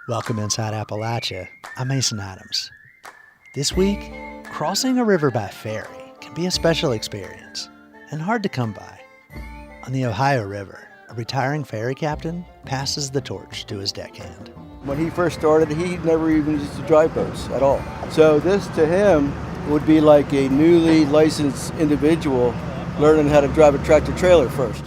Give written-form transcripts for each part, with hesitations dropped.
Welcome inside Appalachia. I'm Mason Adams. This week, crossing a river by ferry can be a special experience and hard to come by. On the Ohio River, a retiring ferry captain passes the torch to his deckhand. When he first started, he never even used to drive boats at all. So this to him would be like a newly licensed individual learning how to drive a tractor trailer first.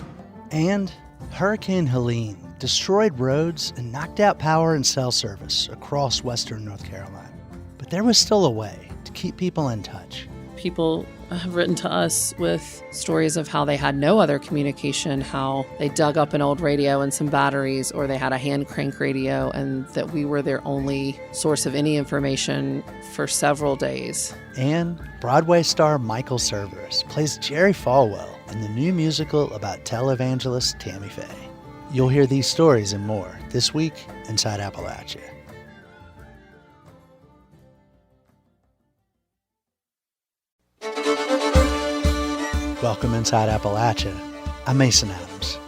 And Hurricane Helene destroyed roads and knocked out power and cell service across western North Carolina. But there was still a way to keep people in touch. People have written to us with stories of how they had no other communication, how they dug up an old radio and some batteries, or they had a hand crank radio, and that we were their only source of any information for several days. And Broadway star Michael Cerveris plays Jerry Falwell in the new musical about televangelist Tammy Faye. You'll hear these stories and more this week inside Appalachia. Welcome inside Appalachia. I'm Mason Adams.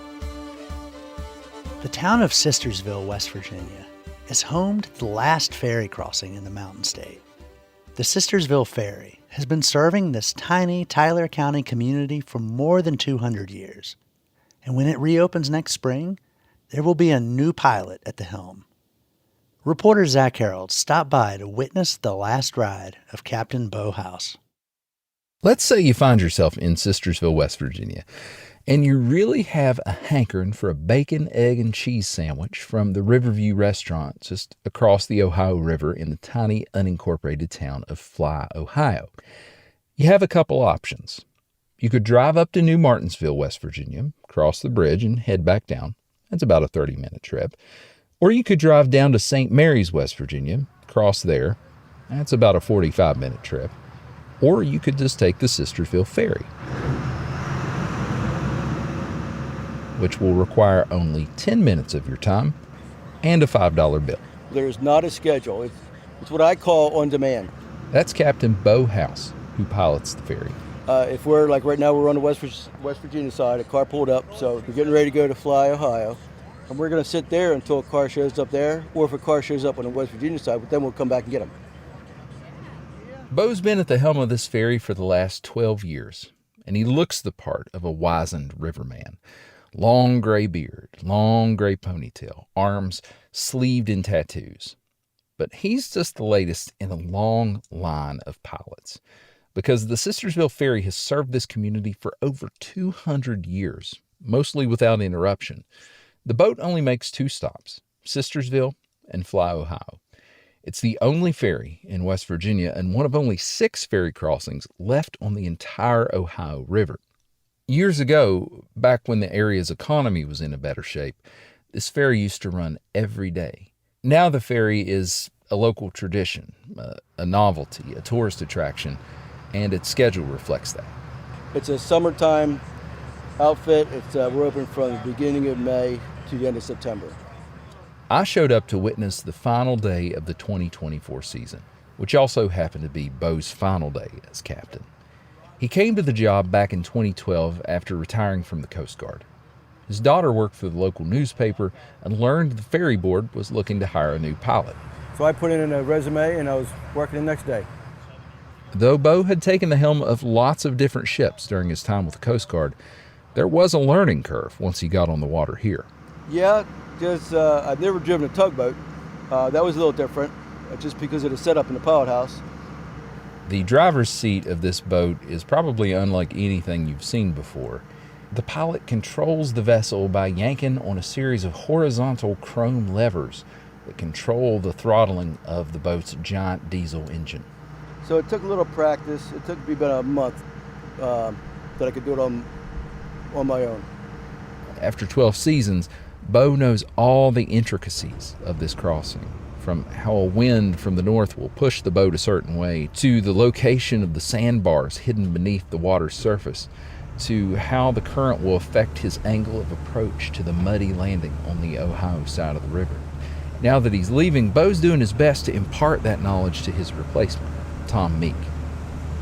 The town of Sistersville, West Virginia, is home to the last ferry crossing in the Mountain State. The Sistersville Ferry has been serving this tiny Tyler County community for more than 200 years. And when it reopens next spring, there will be a new pilot at the helm. Reporter Zach Harold stopped by to witness the last ride of Captain Bo House. Let's say you find yourself in Sistersville, West Virginia, and you really have a hankering for a bacon, egg, and cheese sandwich from the Riverview restaurant just across the Ohio River in the tiny, unincorporated town of Fly, Ohio. You have a couple options. You could drive up to New Martinsville, West Virginia, cross the bridge, and head back down. That's about a 30-minute trip. Or you could drive down to St. Mary's, West Virginia, cross there. That's about a 45-minute trip. Or you could just take the Sistersville Ferry, which will require only 10 minutes of your time and a $5 bill. There's not a schedule. It's what I call on demand. That's Captain Bo House, who pilots the ferry. If we're, like right now, we're on the West Virginia side, a car pulled up, so we're getting ready to go to Fly, Ohio. And we're going to sit there until a car shows up there, or if a car shows up on the West Virginia side, then we'll come back and get them. Bo's been at the helm of this ferry for the last 12 years, and he looks the part of a wizened riverman. Long gray beard, long gray ponytail, arms sleeved in tattoos. But he's just the latest in a long line of pilots, because the Sistersville Ferry has served this community for over 200 years, mostly without interruption. The boat only makes two stops, Sistersville and Fly, Ohio. It's the only ferry in West Virginia and one of only 6 ferry crossings left on the entire Ohio River. Years ago, back when the area's economy was in a better shape, this ferry used to run every day. Now the ferry is a local tradition, a novelty, a tourist attraction, and its schedule reflects that. It's a summertime outfit. We're open from the beginning of May to the end of September. I showed up to witness the final day of the 2024 season, which also happened to be Bo's final day as captain. He came to the job back in 2012 after retiring from the Coast Guard. His daughter worked for the local newspaper and learned the ferry board was looking to hire a new pilot. So I put in a resume and I was working the next day. Though Bo had taken the helm of lots of different ships during his time with the Coast Guard, there was a learning curve once he got on the water here. Yeah, because I've never driven a tugboat. That was a little different, just because of the setup in the pilot house. The driver's seat of this boat is probably unlike anything you've seen before. The pilot controls the vessel by yanking on a series of horizontal chrome levers that control the throttling of the boat's giant diesel engine. So it took a little practice. It took me about a month that I could do it on my own. After 12 seasons, Bo knows all the intricacies of this crossing, from how a wind from the north will push the boat a certain way, to the location of the sandbars hidden beneath the water's surface, to how the current will affect his angle of approach to the muddy landing on the Ohio side of the river. Now that he's leaving, Bo's doing his best to impart that knowledge to his replacement, Tom Meek.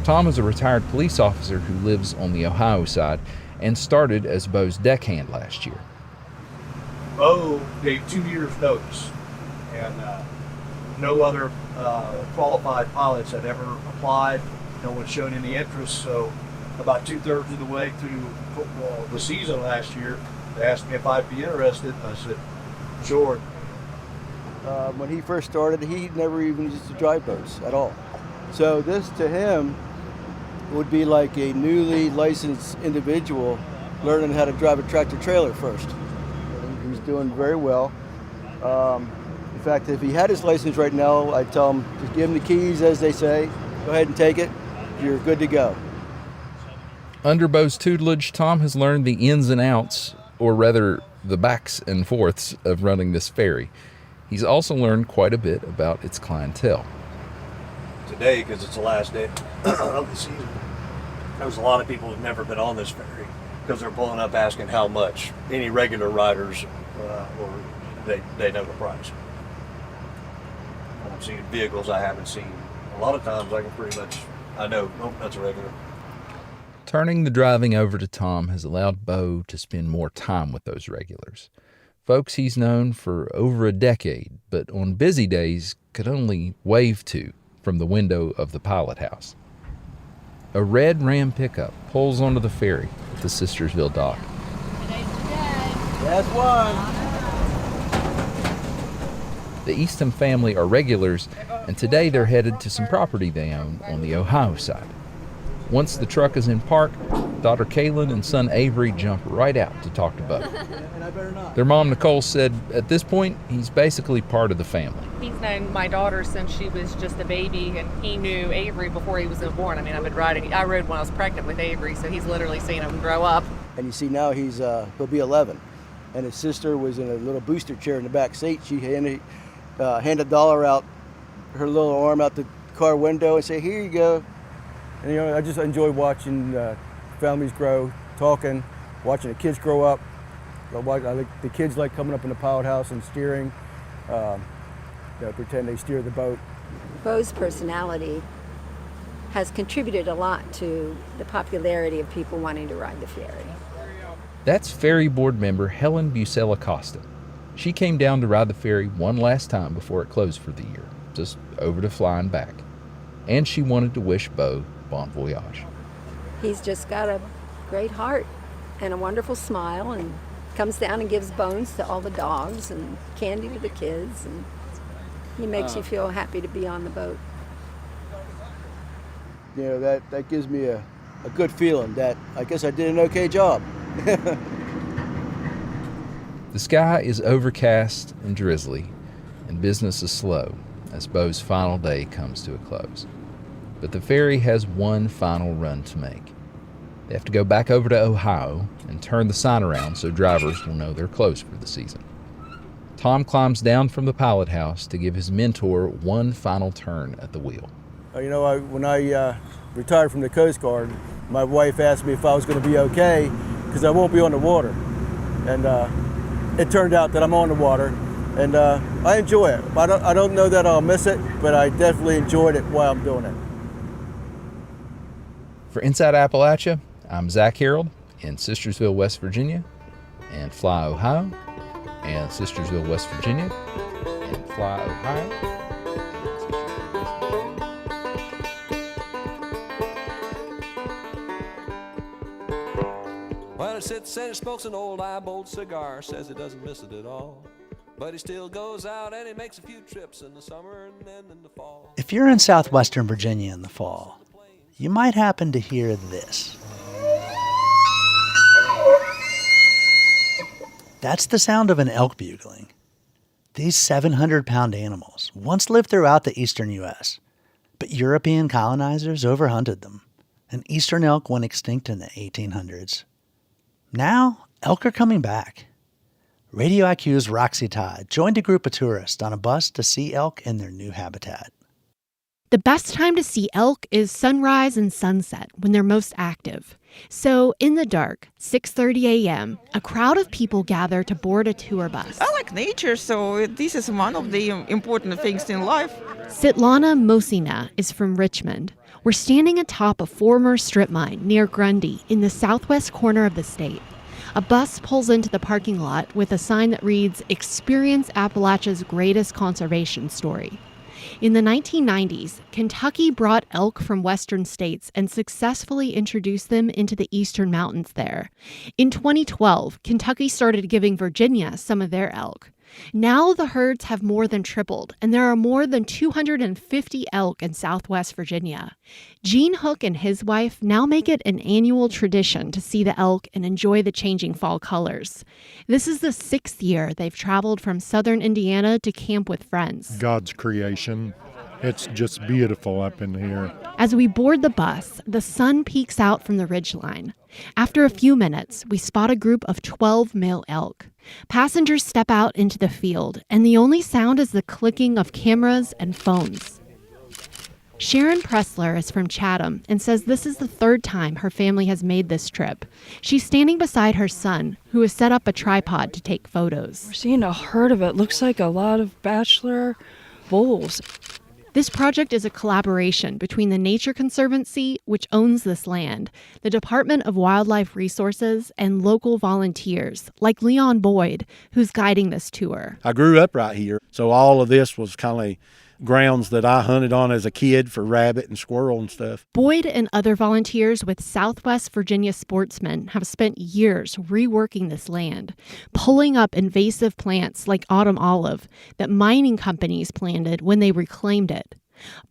Tom is a retired police officer who lives on the Ohio side and started as Bo's deckhand last year. Bo gave 2 years' notice and no other qualified pilots had ever applied. No one showed any interest. So about 2/3 of the way through football, the season last year, they asked me if I'd be interested. I said, sure. When he first started, he never even used to drive boats at all. So this to him would be like a newly licensed individual learning how to drive a tractor trailer first. He's doing very well. In fact, if he had his license right now, I'd tell him, just give him the keys, as they say. Go ahead and take it. You're good to go. Under Bo's tutelage, Tom has learned the ins and outs, or rather the backs and forths, of running this ferry. He's also learned quite a bit about its clientele. Today, because it's the last day of the season, there's a lot of people who've never been on this ferry because they're pulling up asking how much. Any regular riders, or they know the price. I've seen vehicles I haven't seen. A lot of times I can pretty much, I know, oh, that's a regular. Turning the driving over to Tom has allowed Bo to spend more time with those regulars. Folks he's known for over a decade, but on busy days could only wave to from the window of the pilot house. A red Ram pickup pulls onto the ferry at the Sistersville dock. That's one. The Eastham family are regulars, and today they're headed to some property they own on the Ohio side. Once the truck is in park, daughter Kaylin and son Avery jump right out to talk to Bo. Their mom, Nicole, said at this point, he's basically part of the family. He's known my daughter since she was just a baby, and he knew Avery before he was born. I mean, I've been riding. I rode when I was pregnant with Avery, so he's literally seen him grow up. And you see now he'll be 11. And his sister was in a little booster chair in the back seat. She handed $1 out, her little arm out the car window and say, here you go. And, you know, I just enjoy watching families grow, talking, watching the kids grow up. I like the kids like coming up in the pilot house and steering, pretend they steer the boat. Bo's personality has contributed a lot to the popularity of people wanting to ride the ferry. That's ferry board member Helen Busell-Acosta. She came down to ride the ferry one last time before it closed for the year, just over to fly and back. And she wanted to wish Bo bon voyage. He's just got a great heart and a wonderful smile, and comes down and gives bones to all the dogs and candy to the kids, and he makes you feel happy to be on the boat. You know, that gives me a good feeling that I guess I did an okay job. The sky is overcast and drizzly, and business is slow as Bo's final day comes to a close. But the ferry has one final run to make. They have to go back over to Ohio and turn the sign around so drivers will know they're closed for the season. Tom climbs down from the pilot house to give his mentor one final turn at the wheel. You know, when I retired from the Coast Guard, my wife asked me if I was going to be okay because I won't be on the water. And it turned out that I'm on the water, and I enjoy it. I don't know that I'll miss it, but I definitely enjoyed it while I'm doing it. For Inside Appalachia, I'm Zach Harold in Sistersville, West Virginia, and Fly, Ohio, and Sistersville, West Virginia, and Fly, Ohio. Well, he sits and he smokes an old eyeballed cigar, says he doesn't miss it at all. But he still goes out and he makes a few trips in the summer and then in the fall. If you're in southwestern Virginia in the fall, you might happen to hear this. That's the sound of an elk bugling. These 700-pound animals once lived throughout the eastern U.S., but European colonizers overhunted them, and eastern elk went extinct in the 1800s. Now, elk are coming back. Radio IQ's Roxy Todd joined a group of tourists on a bus to see elk in their new habitat. The best time to see elk is sunrise and sunset when they're most active. So in the dark, 6:30 a.m., a crowd of people gather to board a tour bus. I like nature, so this is one of the important things in life. Sitlana Mosina is from Richmond. We're standing atop a former strip mine near Grundy in the southwest corner of the state. A bus pulls into the parking lot with a sign that reads, "Experience Appalachia's greatest conservation story." In the 1990s, Kentucky brought elk from western states and successfully introduced them into the eastern mountains there. In 2012, Kentucky started giving Virginia some of their elk. Now the herds have more than tripled, and there are more than 250 elk in southwest Virginia. Gene Hook and his wife now make it an annual tradition to see the elk and enjoy the changing fall colors. This is the 6th year they've traveled from southern Indiana to camp with friends. God's creation. It's just beautiful up in here. As we board the bus, the sun peeks out from the ridgeline. After a few minutes, we spot a group of 12 male elk. Passengers step out into the field, and the only sound is the clicking of cameras and phones. Sharon Pressler is from Chatham and says this is the 3rd time her family has made this trip. She's standing beside her son, who has set up a tripod to take photos. We're seeing a herd of it. Looks like a lot of bachelor bulls. This project is a collaboration between the Nature Conservancy, which owns this land, the Department of Wildlife Resources, and local volunteers, like Leon Boyd, who's guiding this tour. I grew up right here, so all of this was kind of grounds that I hunted on as a kid for rabbit and squirrel and stuff. Boyd and other volunteers with Southwest Virginia sportsmen have spent years reworking this land, pulling up invasive plants like autumn olive that mining companies planted when they reclaimed it.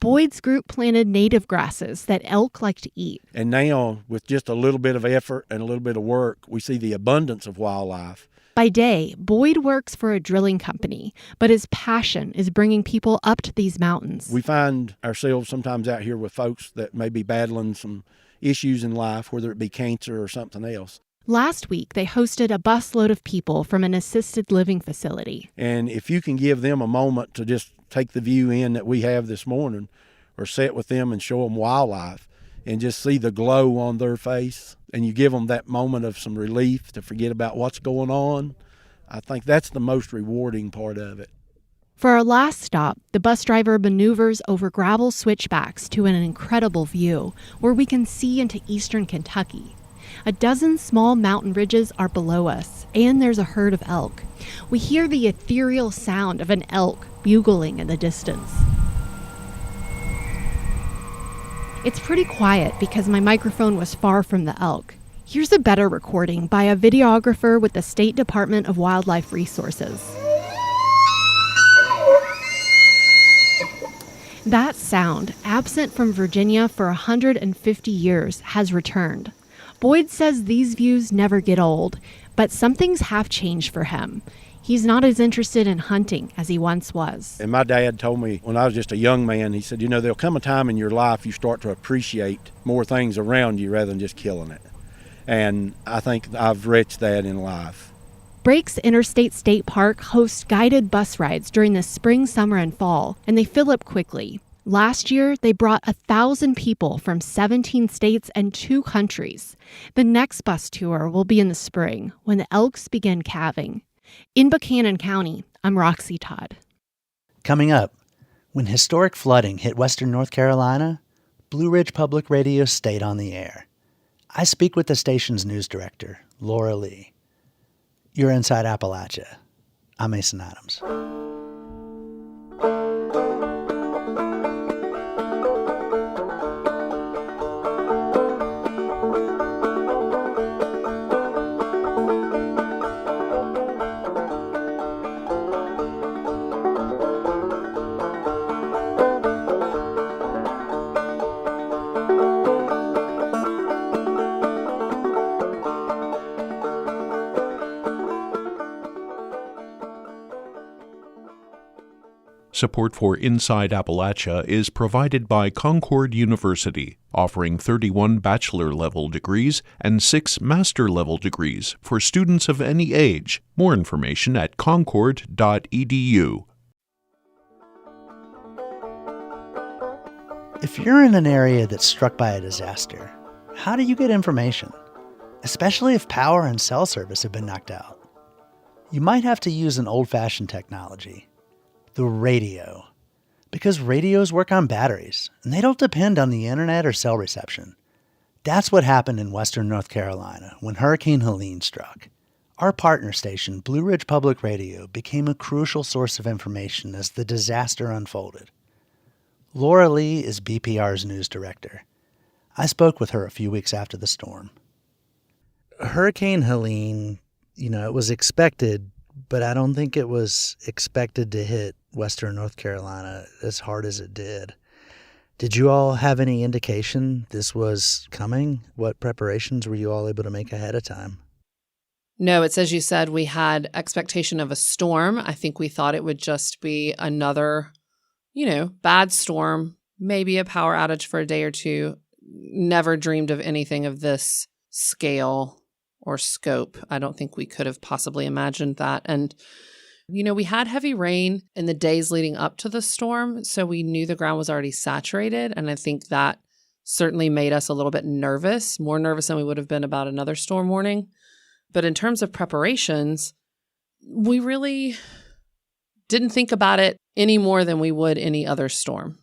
Boyd's group planted native grasses that elk like to eat. And now, with just a little bit of effort and a little bit of work, we see the abundance of wildlife. By day, Boyd works for a drilling company, but his passion is bringing people up to these mountains. We find ourselves sometimes out here with folks that may be battling some issues in life, whether it be cancer or something else. Last week, they hosted a busload of people from an assisted living facility. And if you can give them a moment to just take the view in that we have this morning, or sit with them and show them wildlife, and just see the glow on their face, and you give them that moment of some relief to forget about what's going on, I think that's the most rewarding part of it. For our last stop, the bus driver maneuvers over gravel switchbacks to an incredible view where we can see into eastern Kentucky. A dozen small mountain ridges are below us, and there's a herd of elk. We hear the ethereal sound of an elk bugling in the distance. It's pretty quiet because my microphone was far from the elk. Here's a better recording by a videographer with the State Department of Wildlife Resources. That sound, absent from Virginia for 150 years, has returned. Boyd says these views never get old, but some things have changed for him. He's not as interested in hunting as he once was. And my dad told me when I was just a young man, he said, there'll come a time in your life you start to appreciate more things around you rather than just killing it. And I think I've reached that in life. Breaks Interstate State Park hosts guided bus rides during the spring, summer, and fall, and they fill up quickly. Last year, they brought 1,000 people from 17 states and 2 countries. The next bus tour will be in the spring when the elks begin calving. In Buchanan County, I'm Roxy Todd. Coming up, when historic flooding hit western North Carolina, Blue Ridge Public Radio stayed on the air. I speak with the station's news director, Laura Lee. You're Inside Appalachia. I'm Mason Adams. Support for Inside Appalachia is provided by Concord University, offering 31 bachelor-level degrees and 6 master-level degrees for students of any age. More information at concord.edu. If you're in an area that's struck by a disaster, how do you get information? Especially if power and cell service have been knocked out. You might have to use an old-fashioned technology. The radio. Because radios work on batteries, and they don't depend on the internet or cell reception. That's what happened in western North Carolina when Hurricane Helene struck. Our partner station, Blue Ridge Public Radio, became a crucial source of information as the disaster unfolded. Laura Lee is BPR's news director. I spoke with her a few weeks after the storm. Hurricane Helene, it was expected, but I don't think it was expected to hit western North Carolina as hard as it did. Did you all have any indication this was coming? What preparations were you all able to make ahead of time? No, it's as you said, we had expectation of a storm. I think we thought it would just be another, bad storm, maybe a power outage for a day or two. Never dreamed of anything of this scale or scope. I don't think we could have possibly imagined that. And, we had heavy rain in the days leading up to the storm, so we knew the ground was already saturated. And I think that certainly made us a little bit nervous, more nervous than we would have been about another storm warning. But in terms of preparations, we really didn't think about it any more than we would any other storm.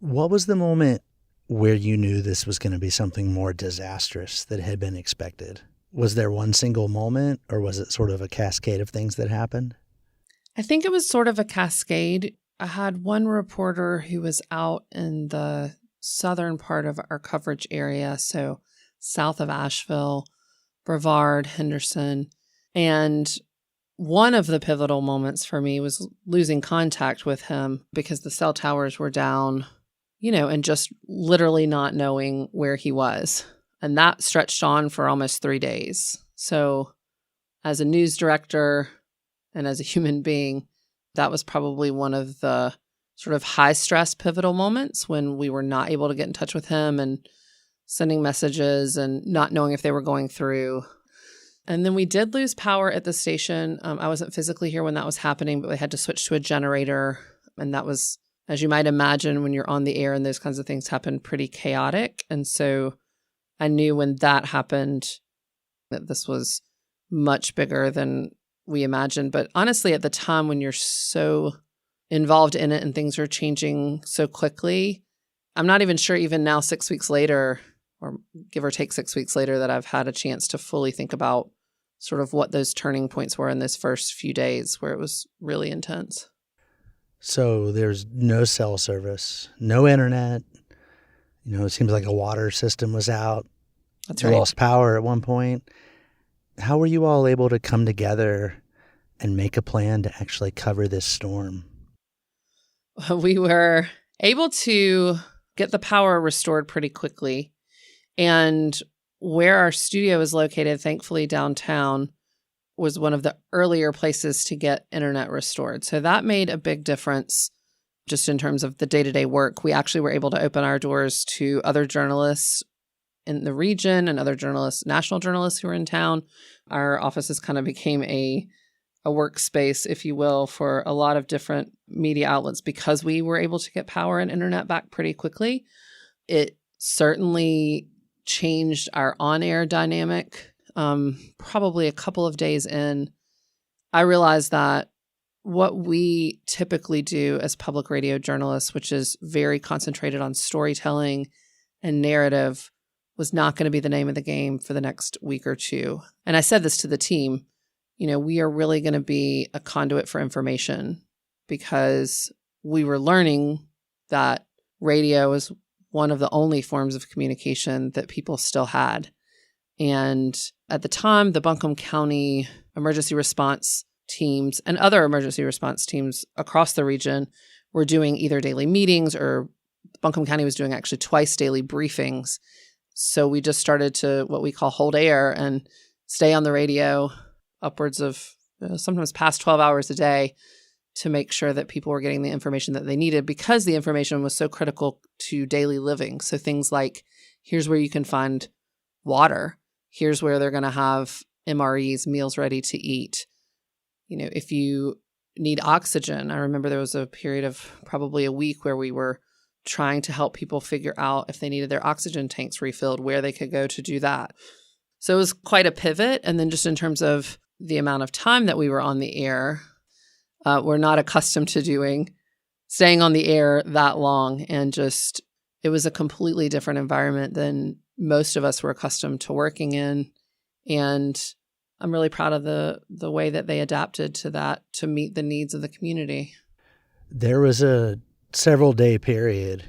What was the moment where you knew this was going to be something more disastrous that had been expected? Was there one single moment, or was it sort of a cascade of things that happened? I think it was sort of a cascade. I had one reporter who was out in the southern part of our coverage area, so south of Asheville, Brevard, Henderson. And one of the pivotal moments for me was losing contact with him because the cell towers were down, and just literally not knowing where he was. And that stretched on for almost 3 days. So as a news director and as a human being, that was probably one of the sort of high stress pivotal moments when we were not able to get in touch with him and sending messages and not knowing if they were going through. And then we did lose power at the station. I wasn't physically here when that was happening, but we had to switch to a generator. And that was, as you might imagine, when you're on the air and those kinds of things happen, pretty chaotic. And so I knew when that happened that this was much bigger than we imagined. But honestly, at the time when you're so involved in it and things are changing so quickly, I'm not even sure even now 6 weeks later, or give or take 6 weeks later, that I've had a chance to fully think about sort of what those turning points were in those first few days where it was really intense. So there's no cell service, no internet. It seems like a water system was out. That's You right. lost power at one point. How were you all able to come together and make a plan to actually cover this storm? We were able to get the power restored pretty quickly. And where our studio is located, thankfully downtown, was one of the earlier places to get internet restored. So that made a big difference just in terms of the day-to-day work. We actually were able to open our doors to other journalists in the region and other journalists, national journalists who were in town. Our offices kind of became a workspace, if you will, for a lot of different media outlets because we were able to get power and internet back pretty quickly. It certainly changed our on-air dynamic. Probably a couple of days in, I realized that what we typically do as public radio journalists, which is very concentrated on storytelling and narrative, was not going to be the name of the game for the next week or two. And I said this to the team, we are really going to be a conduit for information because we were learning that radio is one of the only forms of communication that people still had. And at the time, the Buncombe County emergency response teams and other emergency response teams across the region were doing either daily meetings, or Buncombe County was doing actually twice daily briefings. So we just started to what we call hold air and stay on the radio upwards of sometimes past 12 hours a day to make sure that people were getting the information that they needed because the information was so critical to daily living. So things like, here's where you can find water. Here's where they're going to have MREs, meals ready to eat. If you need oxygen, I remember there was a period of probably a week where we were trying to help people figure out if they needed their oxygen tanks refilled, where they could go to do that. So it was quite a pivot. And then just in terms of the amount of time that we were on the air, we're not accustomed to staying on the air that long. And just, it was a completely different environment than most of us were accustomed to working in. And I'm really proud of the way that they adapted to that to meet the needs of the community. There was a several-day period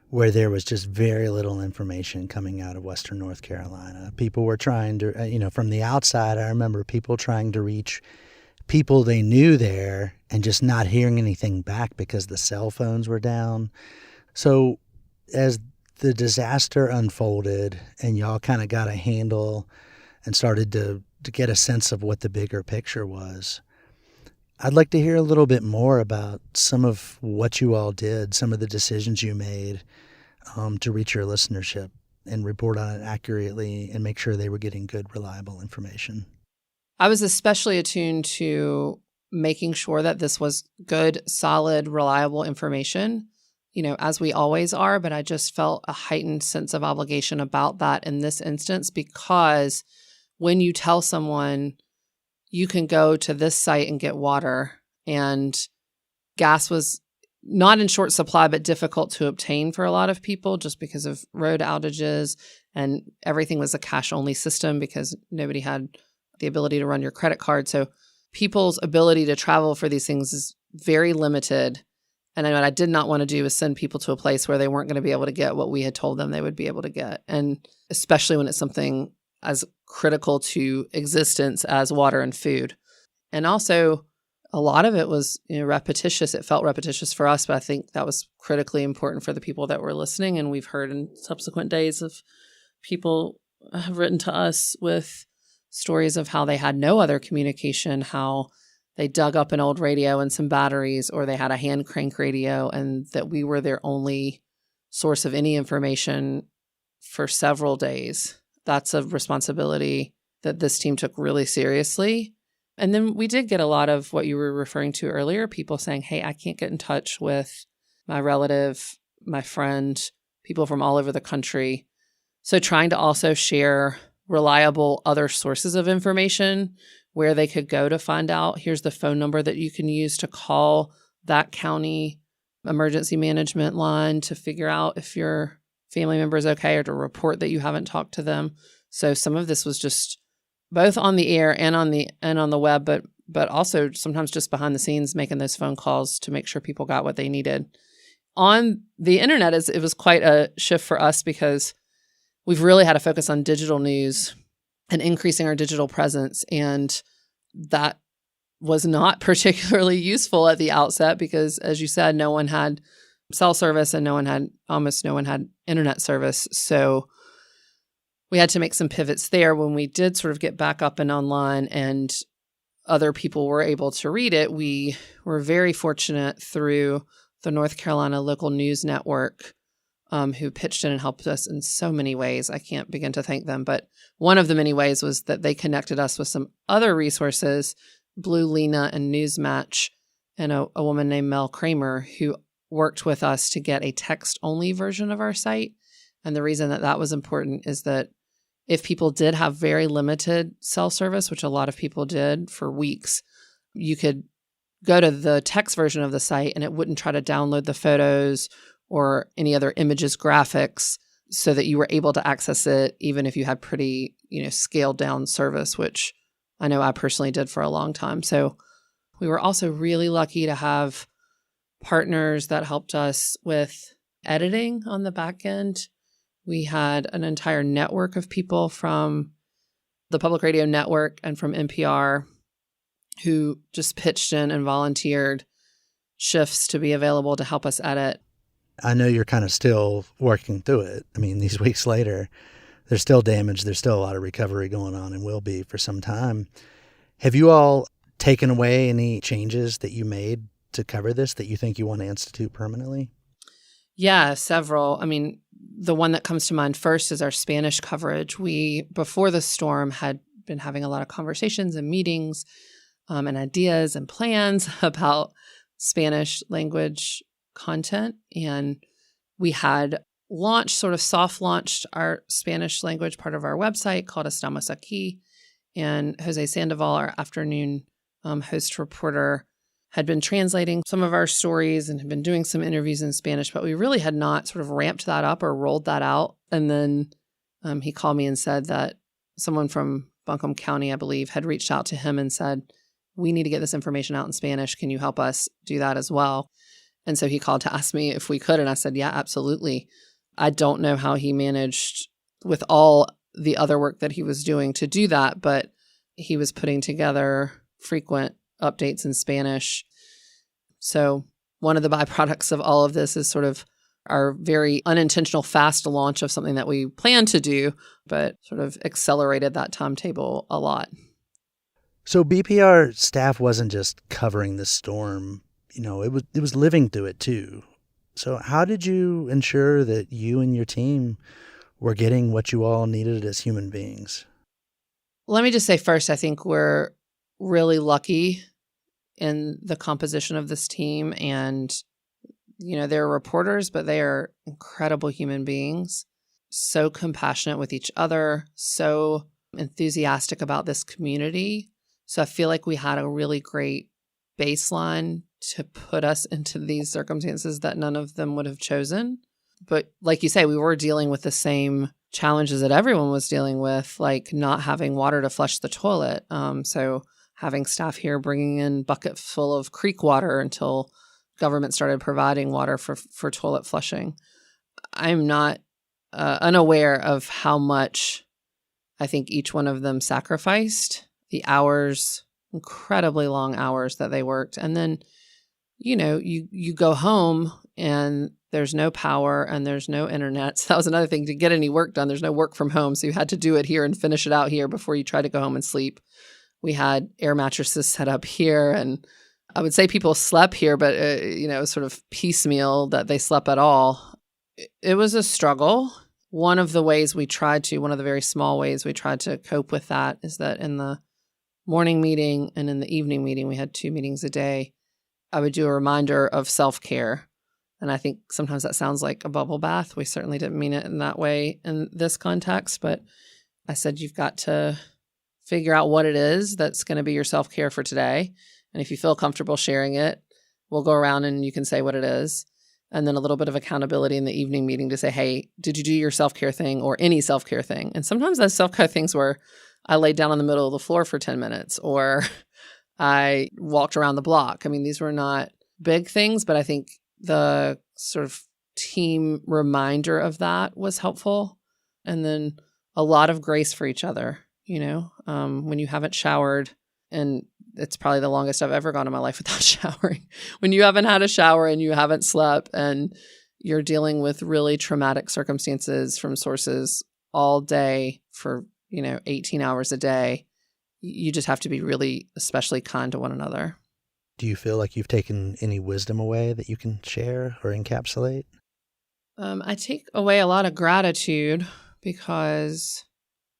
where there was just very little information coming out of Western North Carolina. People were trying to, from the outside, I remember people trying to reach people they knew there and just not hearing anything back because the cell phones were down. So as the disaster unfolded and y'all kind of got a handle and started to get a sense of what the bigger picture was, I'd like to hear a little bit more about some of what you all did, some of the decisions you made to reach your listenership and report on it accurately and make sure they were getting good, reliable information. I was especially attuned to making sure that this was good, solid, reliable information, as we always are, but I just felt a heightened sense of obligation about that in this instance, because when you tell someone you can go to this site and get water, and gas was not in short supply, but difficult to obtain for a lot of people just because of road outages, and everything was a cash-only system because nobody had the ability to run your credit card. So people's ability to travel for these things is very limited. And what I did not want to do was send people to a place where they weren't going to be able to get what we had told them they would be able to get. And especially when it's something as critical to existence as water and food. And also, a lot of it was repetitious. It felt repetitious for us, but I think that was critically important for the people that were listening. And we've heard in subsequent days of people have written to us with stories of how they had no other communication, how they dug up an old radio and some batteries, or they had a hand crank radio, and that we were their only source of any information for several days. That's a responsibility that this team took really seriously. And then we did get a lot of what you were referring to earlier, people saying, hey, I can't get in touch with my relative, my friend, people from all over the country. So trying to also share reliable other sources of information where they could go to find out, here's the phone number that you can use to call that county emergency management line to figure out if your family member is okay, or to report that you haven't talked to them. So some of this was just both on the air and on the web, but also sometimes just behind the scenes making those phone calls to make sure people got what they needed. On the internet, it was quite a shift for us because we've really had to focus on digital news and increasing our digital presence. And that was not particularly useful at the outset because, as you said, no one had cell service and almost no one had internet service. So we had to make some pivots there. When we did sort of get back up and online and other people were able to read it, we were very fortunate through the North Carolina Local News Network, who pitched in and helped us in so many ways. I can't begin to thank them, but one of the many ways was that they connected us with some other resources, Blue Lena and Newsmatch, and a woman named Mel Kramer, who worked with us to get a text-only version of our site. And the reason that was important is that if people did have very limited cell service, which a lot of people did for weeks, you could go to the text version of the site and it wouldn't try to download the photos or any other images, graphics, so that you were able to access it even if you had pretty, scaled down service, which I know I personally did for a long time. So we were also really lucky to have partners that helped us with editing on the back end. We had an entire network of people from the Public Radio Network and from NPR who just pitched in and volunteered shifts to be available to help us edit. I know you're kind of still working through it. I mean, these weeks later, there's still damage. There's still a lot of recovery going on and will be for some time. Have you all taken away any changes that you made to cover this that you think you want to institute permanently? Yeah, several. I mean, the one that comes to mind first is our Spanish coverage. We, before the storm, had been having a lot of conversations and meetings and ideas and plans about Spanish language content. And we had soft launched our Spanish language part of our website called Estamos Aquí. And Jose Sandoval, our afternoon host reporter, had been translating some of our stories and had been doing some interviews in Spanish, but we really had not sort of ramped that up or rolled that out. And then He called me and said that someone from Buncombe County, I believe, had reached out to him and said, we need to get this information out in Spanish. Can you help us do that as well? And so he called to ask me if we could. And I said, yeah, absolutely. I don't know how he managed with all the other work that he was doing to do that, but he was putting together frequent updates in Spanish. So one of the byproducts of all of this is sort of our very unintentional fast launch of something that we planned to do, but sort of accelerated that timetable a lot. So BPR staff wasn't just covering the storm, it was living through it too. So how did you ensure that you and your team were getting what you all needed as human beings? Let me just say first, I think we're really lucky in the composition of this team. And, they're reporters, but they are incredible human beings, so compassionate with each other, so enthusiastic about this community. So I feel like we had a really great baseline to put us into these circumstances that none of them would have chosen. But like you say, we were dealing with the same challenges that everyone was dealing with, like not having water to flush the toilet. So having staff here bringing in bucket full of creek water until government started providing water for toilet flushing. I'm not unaware of how much I think each one of them sacrificed, the hours, incredibly long hours that they worked. And then, you go home and there's no power and there's no internet. So that was another thing. To get any work done, there's no work from home. So you had to do it here and finish it out here before you try to go home and sleep. We had air mattresses set up here, and I would say people slept here, but, it was sort of piecemeal that they slept at all. It was a struggle. One of the very small ways we tried to cope with that is that in the morning meeting and in the evening meeting, we had 2 meetings a day, I would do a reminder of self-care. And I think sometimes that sounds like a bubble bath. We certainly didn't mean it in that way in this context, but I said, you've got to figure out what it is that's going to be your self-care for today. And if you feel comfortable sharing it, we'll go around and you can say what it is. And then a little bit of accountability in the evening meeting to say, hey, did you do your self-care thing or any self-care thing? And sometimes those self-care things were I laid down on the middle of the floor for 10 minutes or I walked around the block. I mean, these were not big things, but I think the sort of team reminder of that was helpful. And then a lot of grace for each other, when you haven't showered, and it's probably the longest I've ever gone in my life without showering. When you haven't had a shower and you haven't slept and you're dealing with really traumatic circumstances from sources all day for, 18 hours a day, you just have to be really especially kind to one another. Do you feel like you've taken any wisdom away that you can share or encapsulate? I take away a lot of gratitude because,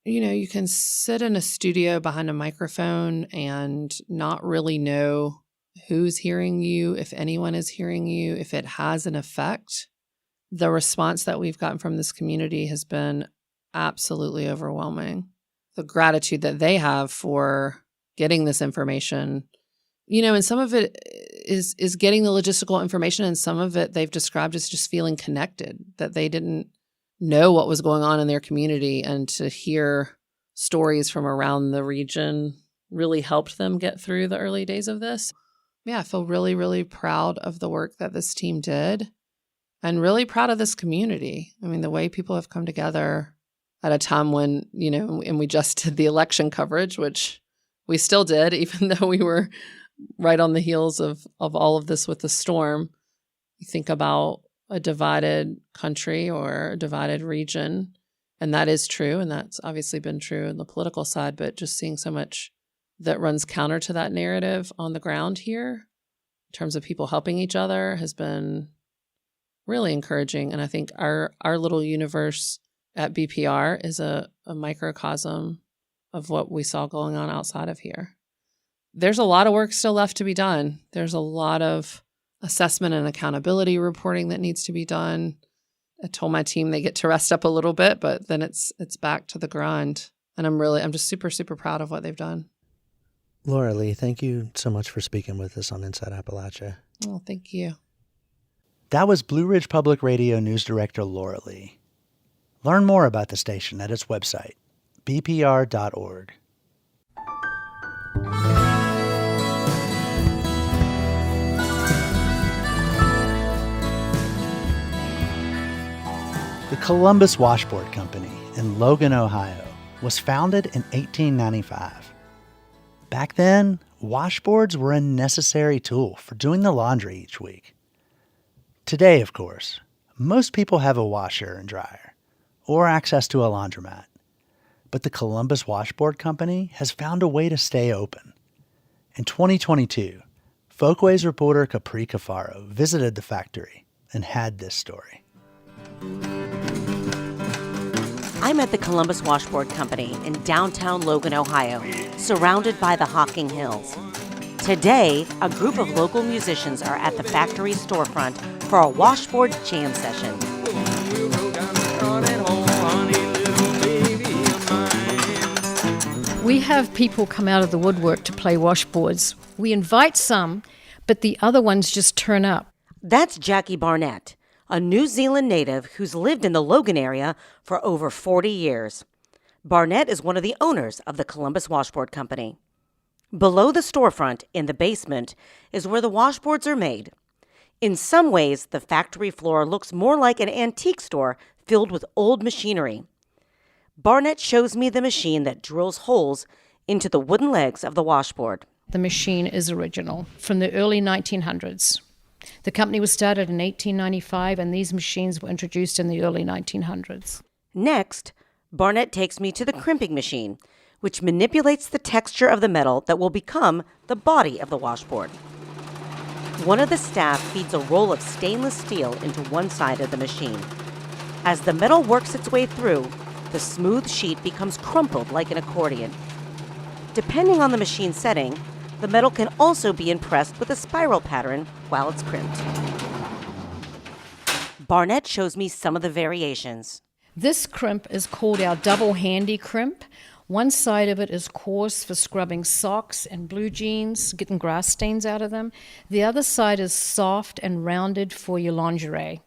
you can sit in a studio behind a microphone and not really know who's hearing you, if anyone is hearing you, if it has an effect. The response that we've gotten from this community has been absolutely overwhelming. The gratitude that they have for getting this information, and some of it is getting the logistical information, and some of it they've described as just feeling connected, that they didn't know what was going on in their community, and to hear stories from around the region really helped them get through the early days of this. Yeah, I feel really, really proud of the work that this team did and really proud of this community. I mean, the way people have come together at a time when, and we just did the election coverage, which we still did, even though we were right on the heels of all of this with the storm. You think about a divided country or a divided region, and that is true, and that's obviously been true in the political side, but just seeing so much that runs counter to that narrative on the ground here in terms of people helping each other has been really encouraging. And I think our little universe at BPR is a microcosm of what we saw going on outside of here. There's a lot of work still left to be done. There's a lot of assessment and accountability reporting that needs to be done. I told my team they get to rest up a little bit, but then it's back to the grind. And I'm just super, super proud of what they've done. Laura Lee, thank you so much for speaking with us on Inside Appalachia. Oh, thank you. That was Blue Ridge Public Radio News Director Laura Lee. Learn more about the station at its website, bpr.org. The Columbus Washboard Company in Logan, Ohio, was founded in 1895. Back then, washboards were a necessary tool for doing the laundry each week. Today, of course, most people have a washer and dryer, or access to a laundromat. But the Columbus Washboard Company has found a way to stay open. In 2022, Folkways reporter Capri Cafaro visited the factory and had this story. I'm at the Columbus Washboard Company in downtown Logan, Ohio, surrounded by the Hocking Hills. Today, a group of local musicians are at the factory storefront for a washboard jam session. We have people come out of the woodwork to play washboards. We invite some, but the other ones just turn up. That's Jackie Barnett, a New Zealand native who's lived in the Logan area for over 40 years. Barnett is one of the owners of the Columbus Washboard Company. Below the storefront, in the basement, is where the washboards are made. In some ways, the factory floor looks more like an antique store filled with old machinery. Barnett shows me the machine that drills holes into the wooden legs of the washboard. The machine is original, from the early 1900s. The company was started in 1895, and these machines were introduced in the early 1900s. Next, Barnett takes me to the crimping machine, which manipulates the texture of the metal that will become the body of the washboard. One of the staff feeds a roll of stainless steel into one side of the machine. As the metal works its way through, the smooth sheet becomes crumpled like an accordion. Depending on the machine setting, the metal can also be impressed with a spiral pattern while it's crimped. Barnett shows me some of the variations. This crimp is called our double handy crimp. One side of it is coarse for scrubbing socks and blue jeans, getting grass stains out of them. The other side is soft and rounded for your lingerie.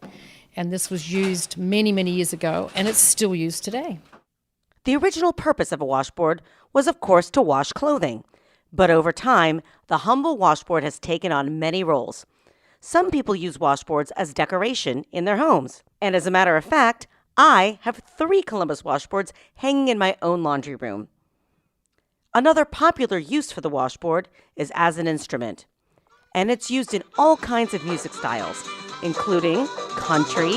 And this was used many, many years ago, and it's still used today. The original purpose of a washboard was, of course, to wash clothing. But over time, the humble washboard has taken on many roles. Some people use washboards as decoration in their homes. And as a matter of fact, I have 3 Columbus washboards hanging in my own laundry room. Another popular use for the washboard is as an instrument. And it's used in all kinds of music styles, including country,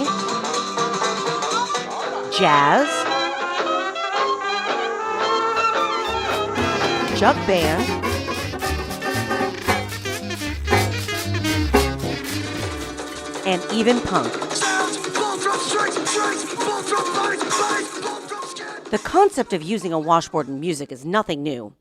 jazz, jug band, and even punk. The concept of using a washboard in music is nothing new.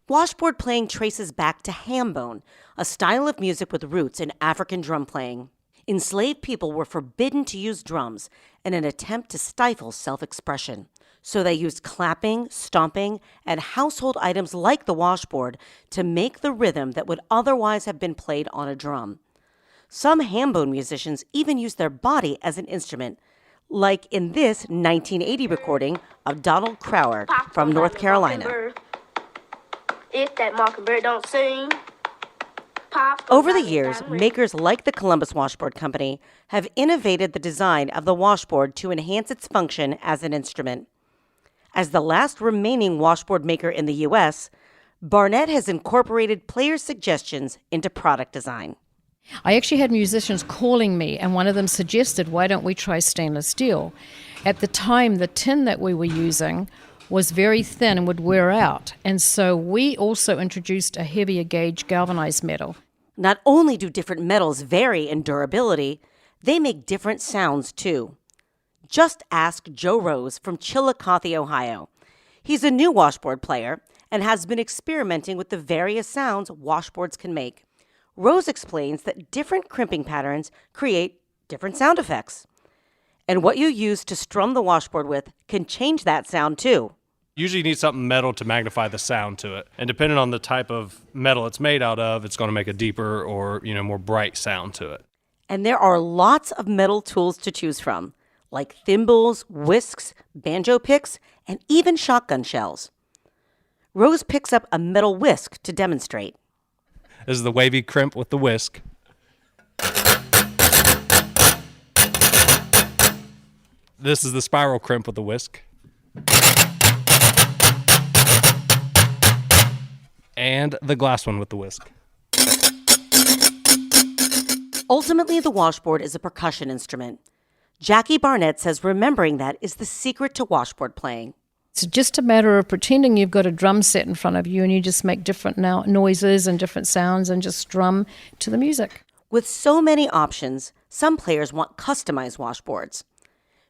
Washboard playing traces back to hambone, a style of music with roots in African drum playing. Enslaved people were forbidden to use drums in an attempt to stifle self-expression. So they used clapping, stomping, and household items like the washboard to make the rhythm that would otherwise have been played on a drum. Some hambone musicians even used their body as an instrument, like in this 1980 recording of Donald Crower from North Carolina. If that mockingbird don't sing. Over the years, makers like the Columbus Washboard Company have innovated the design of the washboard to enhance its function as an instrument. As the last remaining washboard maker in the U.S., Barnett has incorporated player suggestions into product design. I actually had musicians calling me, and one of them suggested, why don't we try stainless steel? At the time, the tin that we were using was very thin and would wear out. And so we also introduced a heavier gauge galvanized metal. Not only do different metals vary in durability, they make different sounds too. Just ask Joe Rose from Chillicothe, Ohio. He's a new washboard player and has been experimenting with the various sounds washboards can make. Rose explains that different crimping patterns create different sound effects. And what you use to strum the washboard with can change that sound too. Usually you need something metal to magnify the sound to it. And depending on the type of metal it's made out of, it's going to make a deeper or, more bright sound to it. And there are lots of metal tools to choose from, like thimbles, whisks, banjo picks, and even shotgun shells. Rose picks up a metal whisk to demonstrate. This is the wavy crimp with the whisk. This is the spiral crimp with the whisk. And the glass one with the whisk. Ultimately, the washboard is a percussion instrument. Jackie Barnett says remembering that is the secret to washboard playing. It's just a matter of pretending you've got a drum set in front of you and you just make different noises and different sounds and just strum to the music. With so many options, some players want customized washboards.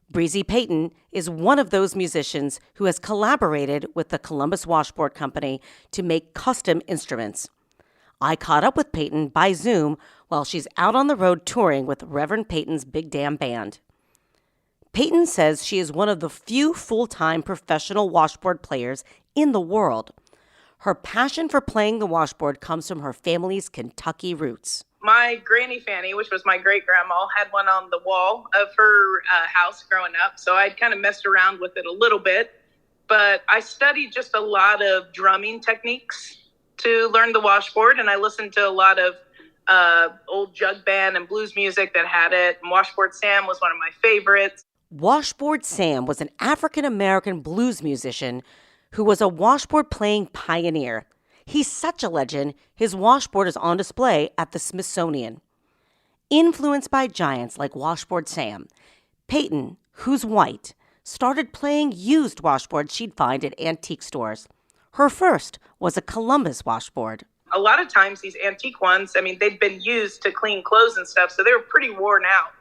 Breezy Payton is one of those musicians who has collaborated with the Columbus Washboard Company to make custom instruments. I caught up with Payton by Zoom while she's out on the road touring with Reverend Payton's Big Damn Band. Payton says she is one of the few full-time professional washboard players in the world. Her passion for playing the washboard comes from her family's Kentucky roots. My Granny Fanny, which was my great-grandma, had one on the wall of her house growing up, so I'd kind of messed around with it a little bit. But I studied just a lot of drumming techniques to learn the washboard, and I listened to a lot of old jug band and blues music that had it. And Washboard Sam was one of my favorites. Washboard Sam was an African-American blues musician who was a washboard playing pioneer. He's such a legend, his washboard is on display at the Smithsonian. Influenced by giants like Washboard Sam, Payton, who's white, started playing used washboards she'd find at antique stores. Her first was a Columbus washboard. A lot of times these antique ones, they'd been used to clean clothes and stuff, so they were pretty worn out.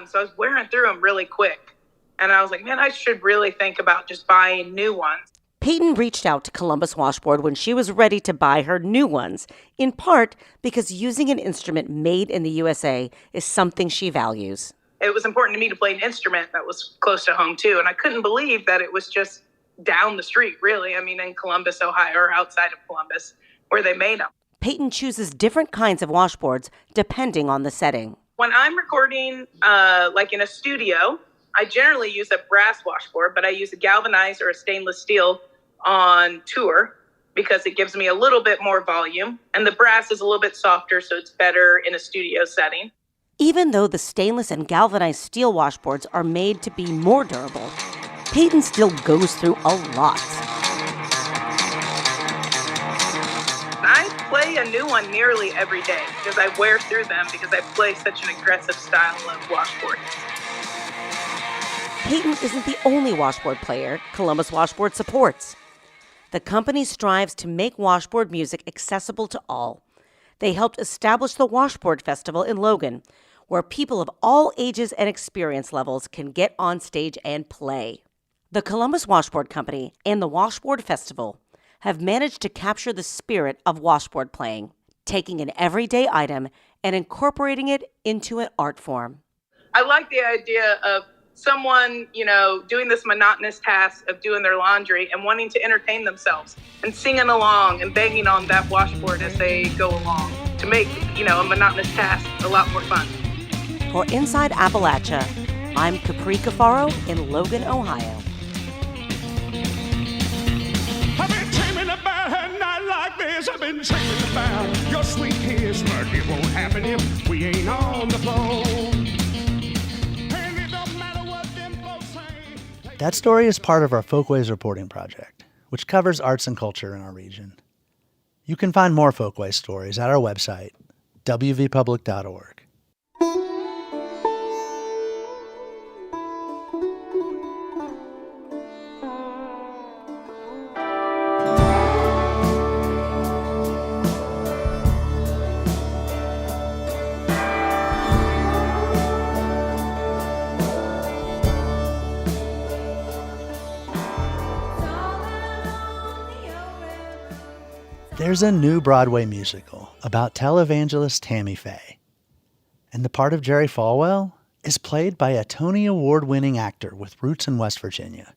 So I was wearing through them really quick. And I was like, man, I should really think about just buying new ones. Payton reached out to Columbus Washboard when she was ready to buy her new ones, in part because using an instrument made in the USA is something she values. It was important to me to play an instrument that was close to home, too. And I couldn't believe that it was just down the street, really. In Columbus, Ohio, or outside of Columbus, where they made them. Payton chooses different kinds of washboards depending on the setting. When I'm recording, like in a studio, I generally use a brass washboard, but I use a galvanized or a stainless steel on tour because it gives me a little bit more volume. And the brass is a little bit softer, so it's better in a studio setting. Even though the stainless and galvanized steel washboards are made to be more durable, Payton still goes through a lot. I play a new one nearly every day because I wear through them because I play such an aggressive style of washboard. Payton isn't the only washboard player Columbus Washboard supports. The company strives to make washboard music accessible to all. They helped establish the Washboard Festival in Logan, where people of all ages and experience levels can get on stage and play. The Columbus Washboard Company and the Washboard Festival have managed to capture the spirit of washboard playing, taking an everyday item and incorporating it into an art form. I like the idea of someone, doing this monotonous task of doing their laundry and wanting to entertain themselves and singing along and banging on that washboard as they go along to make, a monotonous task a lot more fun. For Inside Appalachia, I'm Capri Cafaro in Logan, Ohio. I've been dreaming about a night like this. I've been dreaming about your sweet kiss, but it won't happen if we ain't on the phone. That story is part of our Folkways reporting project, which covers arts and culture in our region. You can find more Folkways stories at our website, wvpublic.org. There's a new Broadway musical about televangelist Tammy Faye. And the part of Jerry Falwell is played by a Tony Award-winning actor with roots in West Virginia.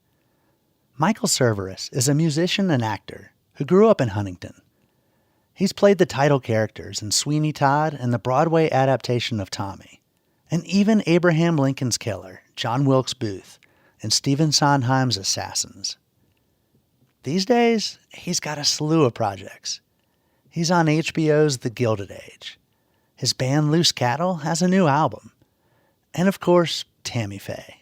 Michael Cerveris is a musician and actor who grew up in Huntington. He's played the title characters in Sweeney Todd and the Broadway adaptation of Tommy, and even Abraham Lincoln's killer, John Wilkes Booth, and Stephen Sondheim's Assassins. These days, he's got a slew of projects. He's on HBO's The Gilded Age. His band Loose Cattle has a new album. And of course, Tammy Faye.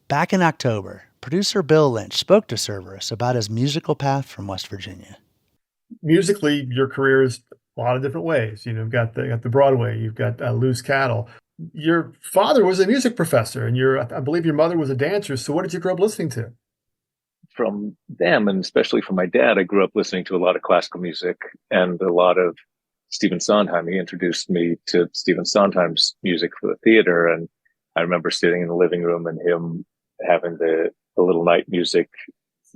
Back in October, producer Bill Lynch spoke to Cerverus about his musical path from West Virginia. Musically, your career is a lot of different ways. You've got the Broadway, you've got Loose Cattle. Your father was a music professor, and I believe your mother was a dancer. So what did you grow up listening to? From them, and especially from my dad, I grew up listening to a lot of classical music and a lot of Stephen Sondheim. He introduced me to Stephen Sondheim's music for the theater, and I remember sitting in the living room and him having the Little Night Music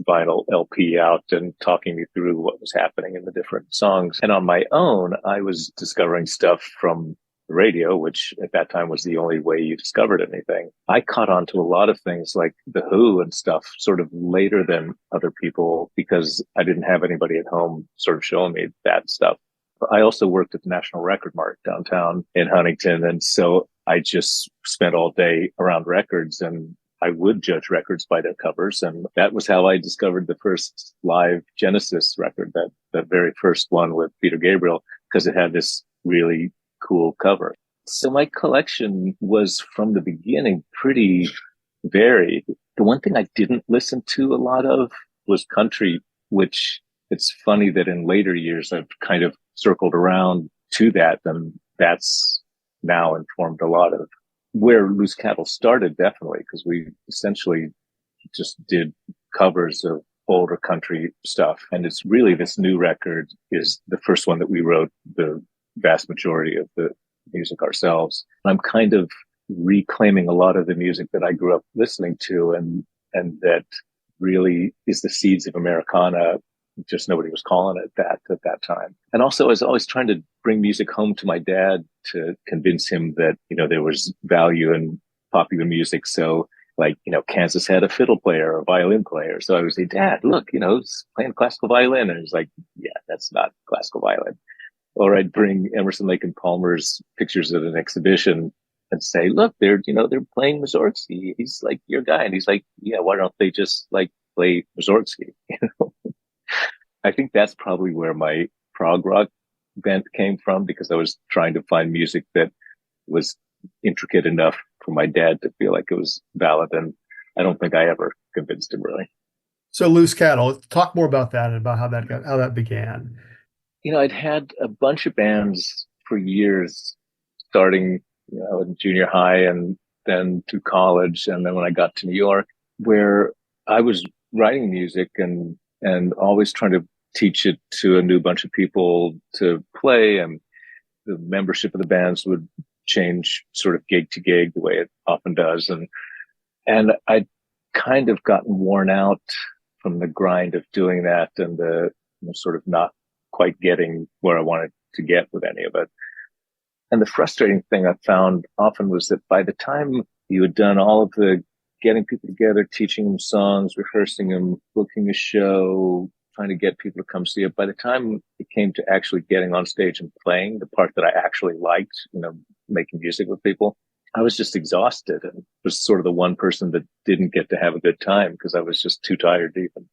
vinyl LP out and talking me through what was happening in the different songs. And on my own, I was discovering stuff from the radio, which at that time was the only way you discovered anything. I caught on to a lot of things like The Who and stuff sort of later than other people because I didn't have anybody at home sort of showing me that stuff. I also worked at the National Record Mart downtown in Huntington. And so I just spent all day around records, and I would judge records by their covers. And that was how I discovered the first live Genesis record, that very first one with Peter Gabriel, because it had this really cool cover. So my collection was from the beginning pretty varied. The one thing I didn't listen to a lot of was country, which it's funny that in later years I've kind of circled around to that, and that's now informed a lot of where Loose Cattle started, definitely, because we essentially just did covers of older country stuff. And it's really, this new record is the first one that we wrote the vast majority of the music ourselves. I'm kind of reclaiming a lot of the music that I grew up listening to, and that really is the seeds of Americana. Just nobody was calling it that at that time. And also, I was always trying to bring music home to my dad to convince him that, there was value in popular music. So like, Kansas had a fiddle player or a violin player. So I would say, Dad, look, he's playing classical violin. And he's like, yeah, that's not classical violin. Or I'd bring Emerson, Lake and Palmer's pictures at an exhibition and say, look, they're playing Mussorgsky. He's like your guy. And he's like, yeah, why don't they just play Mussorgsky? I think that's probably where my prog rock bent came from, because I was trying to find music that was intricate enough for my dad to feel like it was valid. And I don't think I ever convinced him, really. So Loose Cattle, talk more about that and about how that began. I'd had a bunch of bands for years, starting, in junior high and then through college. And then when I got to New York, where I was writing music and always trying to teach it to a new bunch of people to play. And the membership of the bands would change sort of gig to gig the way it often does. And I'd kind of gotten worn out from the grind of doing that and the sort of not quite getting where I wanted to get with any of it. And the frustrating thing I found often was that by the time you had done all of the getting people together, teaching them songs, rehearsing them, booking a show, trying to get people to come see it, by the time it came to actually getting on stage and playing the part that I actually liked, making music with people, I was just exhausted and was sort of the one person that didn't get to have a good time because I was just too tired to even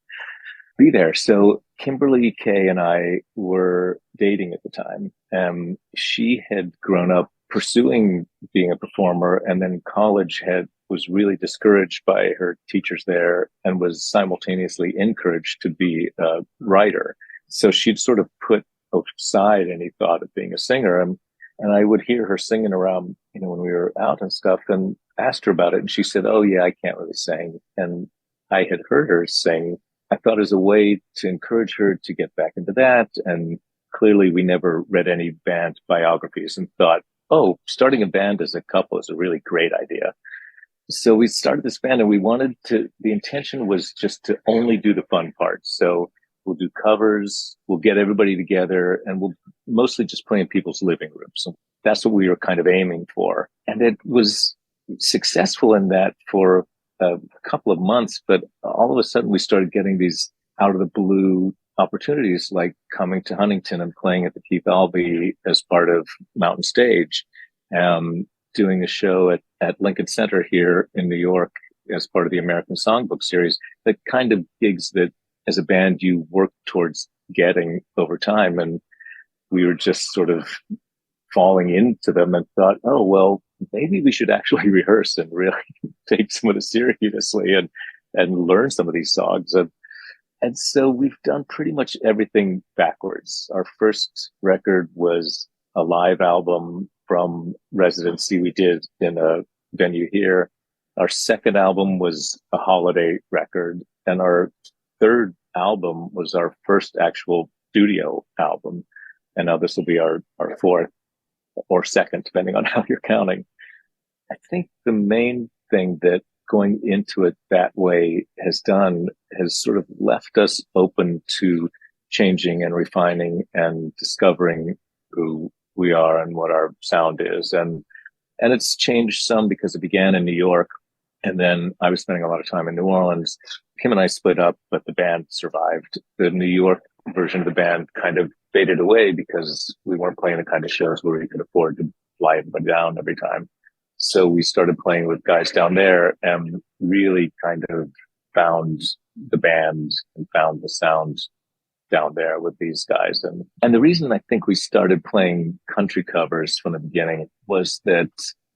be there. So Kimberly Kay and I were dating at the time. She had grown up pursuing being a performer, and then college was really discouraged by her teachers there and was simultaneously encouraged to be a writer. So she'd sort of put aside any thought of being a singer. And I would hear her singing around, when we were out and stuff, and asked her about it. And she said, oh yeah, I can't really sing. And I had heard her sing. I thought as a way to encourage her to get back into that. And clearly we never read any band biographies and thought, oh, starting a band as a couple is a really great idea. So we started this band, and the intention was just to only do the fun parts. So we'll do covers, we'll get everybody together, and we'll mostly just play in people's living rooms. So that's what we were kind of aiming for. And it was successful in that for a couple of months, but all of a sudden we started getting these out of the blue opportunities, like coming to Huntington and playing at the Keith Albee as part of Mountain Stage. doing a show at Lincoln Center here in New York as part of the American Songbook series, the kind of gigs that as a band you work towards getting over time. And we were just sort of falling into them and thought, oh, well, maybe we should actually rehearse and really take some of this seriously and learn some of these songs. And so we've done pretty much everything backwards. Our first record was a live album from residency we did in a venue here. Our second album was a holiday record. And our third album was our first actual studio album. And now this will be our fourth or second, depending on how you're counting. I think the main thing that going into it that way has sort of left us open to changing and refining and discovering who we are and what our sound is. And it's changed some because it began in New York. And then I was spending a lot of time in New Orleans. Kim and I split up, but the band survived. The New York version of the band kind of faded away because we weren't playing the kind of shows where we could afford to fly everybody down every time. So we started playing with guys down there and really kind of found the band and found the sound down there with these guys. And the reason I think we started playing country covers from the beginning was that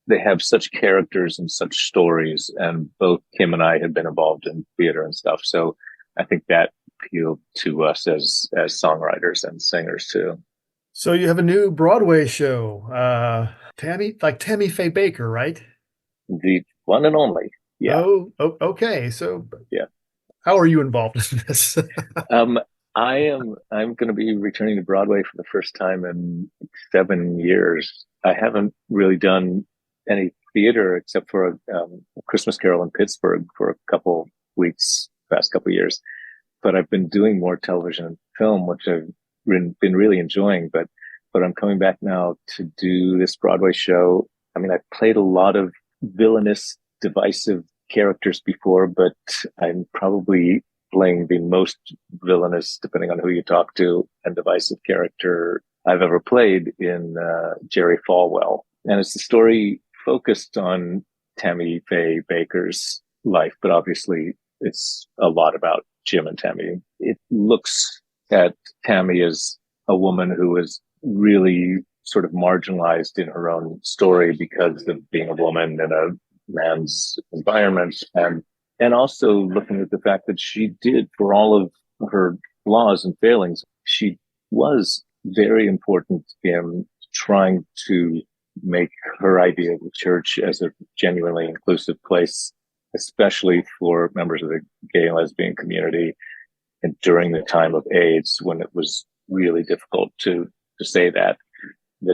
they have such characters and such stories. And both Kim and I had been involved in theater and stuff. So I think that appealed to us as songwriters and singers too. So you have a new Broadway show, Tammy Faye Baker, right? The one and only. Yeah. Oh, okay. So yeah, how are you involved in this? I'm going to be returning to Broadway for the first time in 7 years. I haven't really done any theater except for a Christmas Carol in Pittsburgh for a couple weeks, past couple years. But I've been doing more television and film, which I've been really enjoying. But I'm coming back now to do this Broadway show. I mean, I've played a lot of villainous, divisive characters before, but I'm probably playing the most villainous, depending on who you talk to, and divisive character I've ever played in Jerry Falwell. And it's the story focused on Tammy Faye Baker's life, but obviously it's a lot about Jim and Tammy. It looks at Tammy as a woman who is really sort of marginalized in her own story because of being a woman in a man's environment. And also looking at the fact that she did, for all of her flaws and failings, she was very important in trying to make her idea of the church as a genuinely inclusive place, especially for members of the gay and lesbian community. And during the time of AIDS, when it was really difficult to say that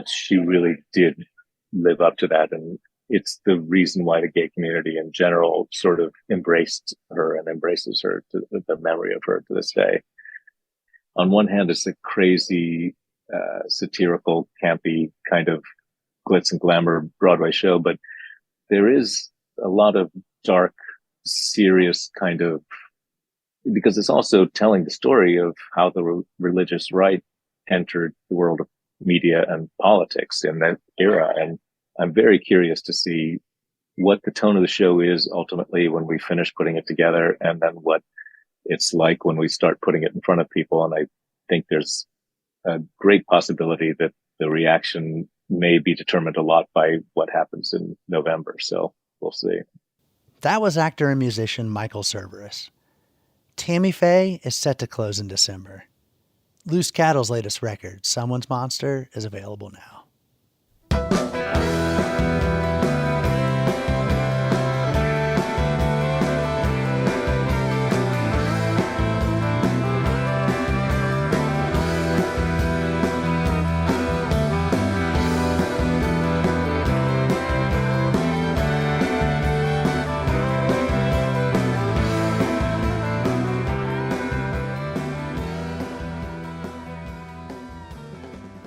she really did live up to that. And it's the reason why the gay community in general sort of embraced her and embraces her, to the memory of her to this day. On one hand, it's a crazy, satirical, campy kind of glitz and glamour Broadway show, but there is a lot of dark, serious kind of, because it's also telling the story of how the religious right entered the world of media and politics in that era. And I'm very curious to see what the tone of the show is ultimately when we finish putting it together, and then what it's like when we start putting it in front of people. And I think there's a great possibility that the reaction may be determined a lot by what happens in November. So we'll see. That was actor and musician Michael Cerveris. Tammy Faye is set to close in December. Loose Cattle's latest record, Someone's Monster, is available now.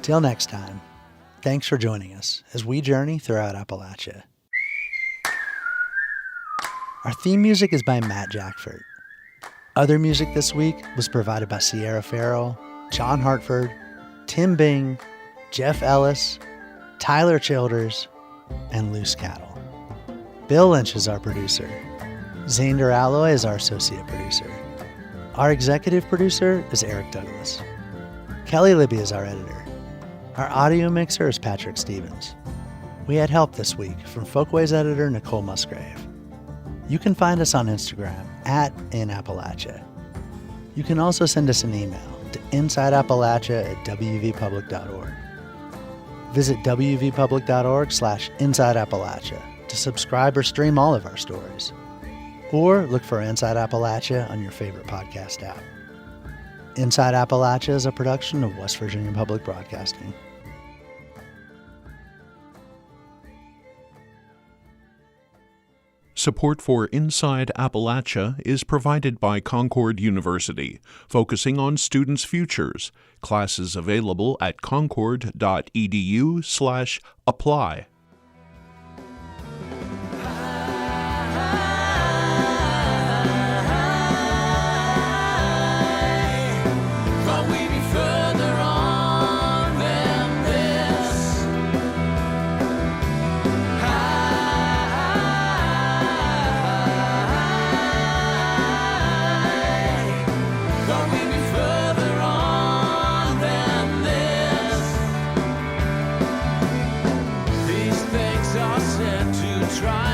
Till next time, thanks for joining us as we journey throughout Appalachia. Our theme music is by Matt Jackford. Other music this week was provided by Sierra Farrell, John Hartford, Tim Bing, Jeff Ellis, Tyler Childers, and loose cattle. Bill Lynch is our producer. Zander Alloy is our associate producer. Our executive producer is Eric Douglas. Kelly Libby is our editor. Our audio mixer is Patrick Stevens. We had help this week from Folkways editor Nicole Musgrave. You can find us on Instagram @InAppalachia. You can also send us an email to insideappalachia@wvpublic.org. Visit wvpublic.org/InsideAppalachia to subscribe or stream all of our stories. Or look for Inside Appalachia on your favorite podcast app. Inside Appalachia is a production of West Virginia Public Broadcasting. Support for Inside Appalachia is provided by Concord University, focusing on students' futures. Classes available at concord.edu/apply. Try